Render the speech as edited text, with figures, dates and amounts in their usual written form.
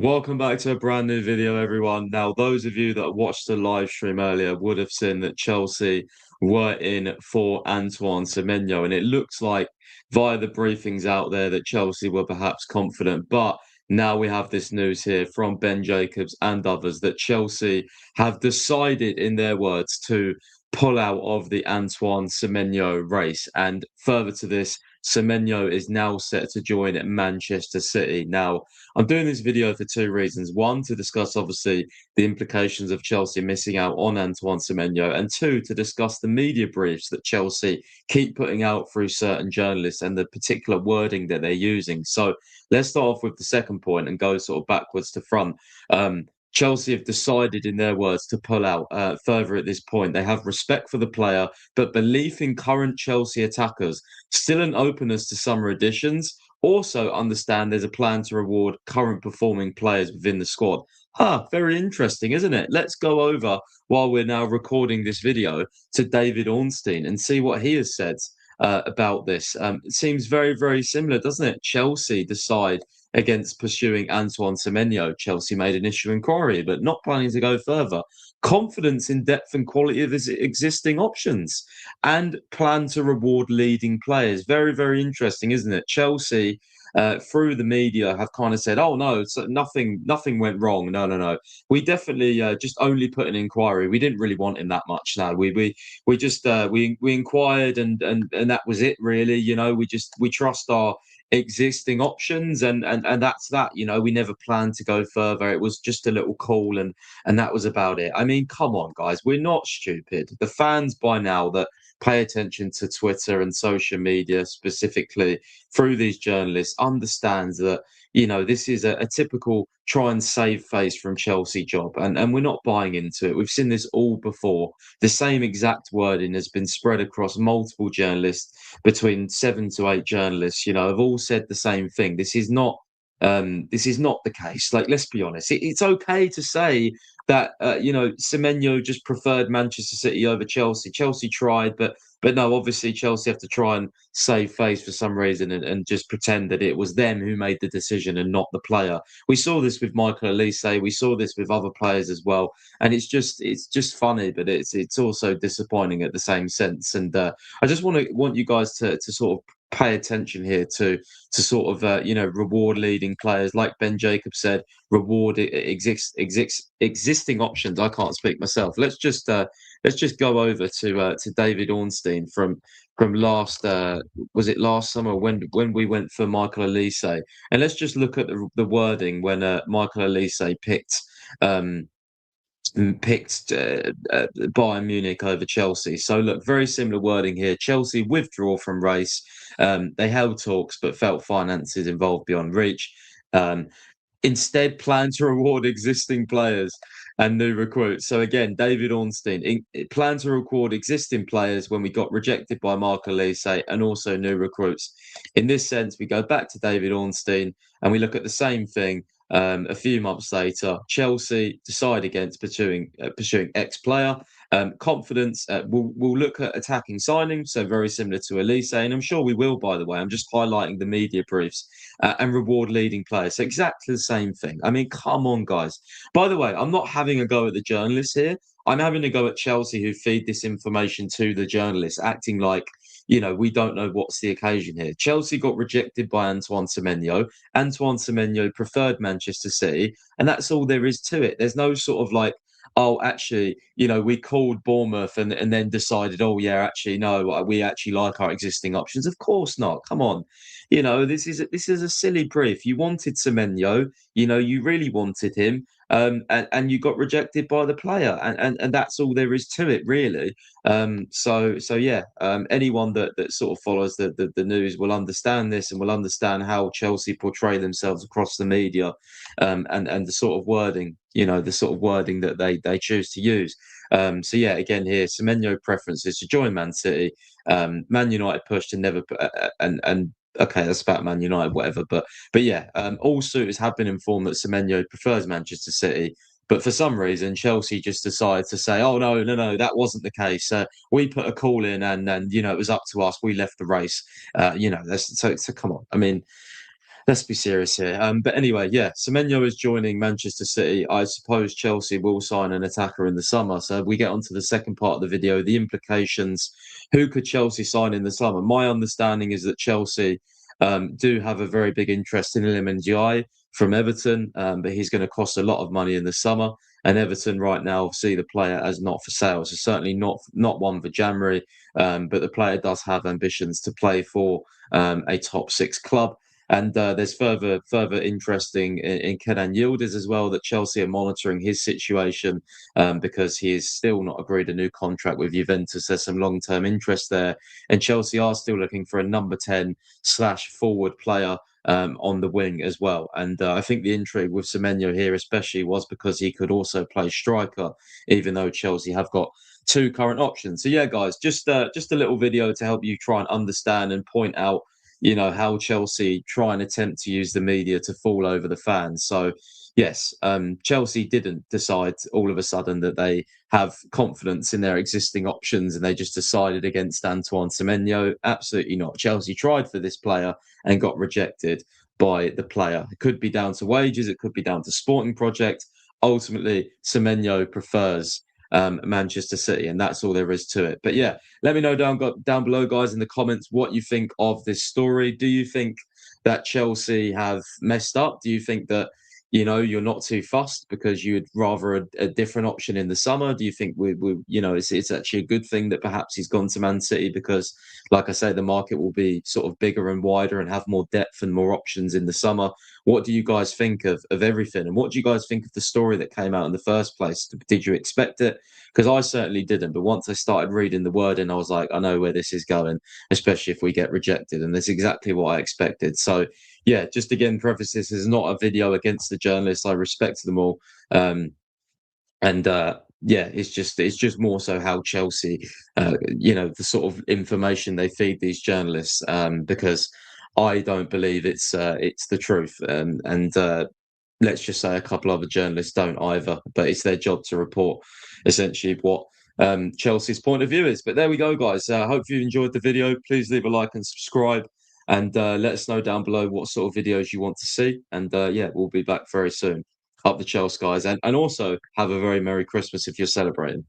Welcome back to a brand new video, everyone. Now, those of you that watched the live stream earlier would have seen that Chelsea were in for Antoine Semenyo, and it looks like via the briefings out there that Chelsea were perhaps confident. But now we have this news here from Ben Jacobs and others that Chelsea have decided, in their words, to pull out of the Antoine Semenyo race. And further to this, Semenyo is now set to join at Manchester City. Now, I'm doing this video for two reasons. One, to discuss obviously the implications of Chelsea missing out on Antoine Semenyo, and two, to discuss the media briefs that Chelsea keep putting out through certain journalists and the particular wording that they're using. So let's start off with the second point and go sort of backwards to front. Chelsea have decided, in their words, to pull out further at this point. They have respect for the player, but belief in current Chelsea attackers, still an openness to summer additions. Also, understand there's a plan to reward current performing players within the squad. Very interesting, isn't it? Let's go over, while we're now recording this video, to David Ornstein and see what he has said about this. It seems very, very similar, doesn't it? Chelsea decide against pursuing Antoine Semenyo. Chelsea made initial inquiry, but not planning to go further. Confidence in depth and quality of his existing options and plan to reward leading players. Very, very interesting, isn't it? Chelsea, through the media, have kind of said, "Oh no, so nothing went wrong. No, no, no. We definitely just only put an inquiry. We didn't really want him that much. No, we just we inquired and that was it. Really, we trust our existing options and that's that. We never planned to go further. It was just a little call and that was about it. I mean, come on, guys, we're not stupid. The fans by now that pay attention to Twitter and social media, specifically through these journalists, understands that this is a typical try and save face from Chelsea job, and we're not buying into it. We've seen this all before. The same exact wording has been spread across multiple journalists, between 7 to 8 journalists, have all said the same thing. This is not the case. Like, let's be honest. It's okay to say that Semenyo just preferred Manchester City over Chelsea. Chelsea tried, but no, obviously Chelsea have to try and save face for some reason and just pretend that it was them who made the decision and not the player. We saw this with Michael Elise. We saw this with other players as well, and it's just funny, but it's also disappointing at the same sense. And I just want you guys to sort of pay attention here to sort of reward leading players, like Ben Jacobs said, reward existing options. I can't speak myself. Let's just go over to David Ornstein from last was it last summer when we went for Michael Elise, and let's just look at the wording when Michael Elise um, picked Bayern Munich over Chelsea. So look, very similar wording here. Chelsea withdraw from race. They held talks but felt finances involved beyond reach. Um, Instead, plan to reward existing players and new recruits. So again, David Ornstein plan to reward existing players when we got rejected by Mark Elise and also new recruits. In this sense, we go back to David Ornstein and we look at the same thing. A few months later, Chelsea decide against pursuing X player. Confidence. We'll look at attacking signings, so very similar to Elise, and I'm sure we will. By the way, I'm just highlighting the media briefs and reward leading players. So exactly the same thing. I mean, come on, guys. By the way, I'm not having a go at the journalists here. I'm having a go at Chelsea, who feed this information to the journalists, acting like we don't know what's the occasion here. Chelsea got rejected by Antoine Semenyo. Antoine Semenyo preferred Manchester City, and that's all there is to it. There's no sort of like, oh, actually, we called Bournemouth and then decided, oh, yeah, actually, no, we actually like our existing options. Of course not. Come on. This is a silly brief. You wanted Semenyo, you really wanted him, and you got rejected by the player, and that's all there is to it, really. So yeah, anyone that sort of follows the news will understand this and will understand how Chelsea portray themselves across the media, and the sort of wording, that they choose to use. So yeah, again here, Semenyo preferences to join Man City. Man United pushed and never, and okay, that's about Man United, whatever. But yeah, all suitors have been informed that Semenyo prefers Manchester City. But for some reason, Chelsea just decided to say, "Oh no, no, no, that wasn't the case. We put a call in, and it was up to us. We left the race. That's so come on. I mean, Let's be serious here. But anyway, yeah, Semenyo is joining Manchester City. I suppose Chelsea will sign an attacker in the summer. So we get onto the second part of the video, the implications. Who could Chelsea sign in the summer? My understanding is that Chelsea do have a very big interest in Iliman from Everton, but he's going to cost a lot of money in the summer. And Everton right now see the player as not for sale. So certainly not one for January. But the player does have ambitions to play for a top six club. And there's further interesting in Kenan Yildiz as well, that Chelsea are monitoring his situation because he is still not agreed a new contract with Juventus. There's some long-term interest there, and Chelsea are still looking for a number 10/forward player on the wing as well. And I think the intrigue with Semenyo here, especially, was because he could also play striker, even though Chelsea have got two current options. So yeah, guys, just a little video to help you try and understand and point out, how Chelsea try and attempt to use the media to fall over the fans. So, yes, Chelsea didn't decide all of a sudden that they have confidence in their existing options and they just decided against Antoine Semenyo. Absolutely not. Chelsea tried for this player and got rejected by the player. It could be down to wages, it could be down to sporting project. Ultimately, Semenyo prefers Manchester City, and that's all there is to it. But yeah, let me know down below, guys, in the comments what you think of this story. Do you think that Chelsea have messed up? Do you think that you're not too fussed because you'd rather a different option in the summer? Do you think it's actually a good thing that perhaps he's gone to Man City because, like I say, the market will be sort of bigger and wider and have more depth and more options in the summer? What do you guys think of everything? And what do you guys think of the story that came out in the first place? Did you expect it? Because I certainly didn't. But once I started reading the wording, I was like, I know where this is going, especially if we get rejected. And that's exactly what I expected. So, yeah, just again, preface, this is not a video against the journalists. I respect them all. And yeah, it's just more so how Chelsea, the sort of information they feed these journalists, because I don't believe it's the truth. And let's just say a couple other journalists don't either, but it's their job to report essentially what Chelsea's point of view is. But there we go, guys. I hope you enjoyed the video. Please leave a like and subscribe, and let us know down below what sort of videos you want to see. And yeah, we'll be back very soon. Up the Chelsea, guys, and also have a very Merry Christmas if you're celebrating.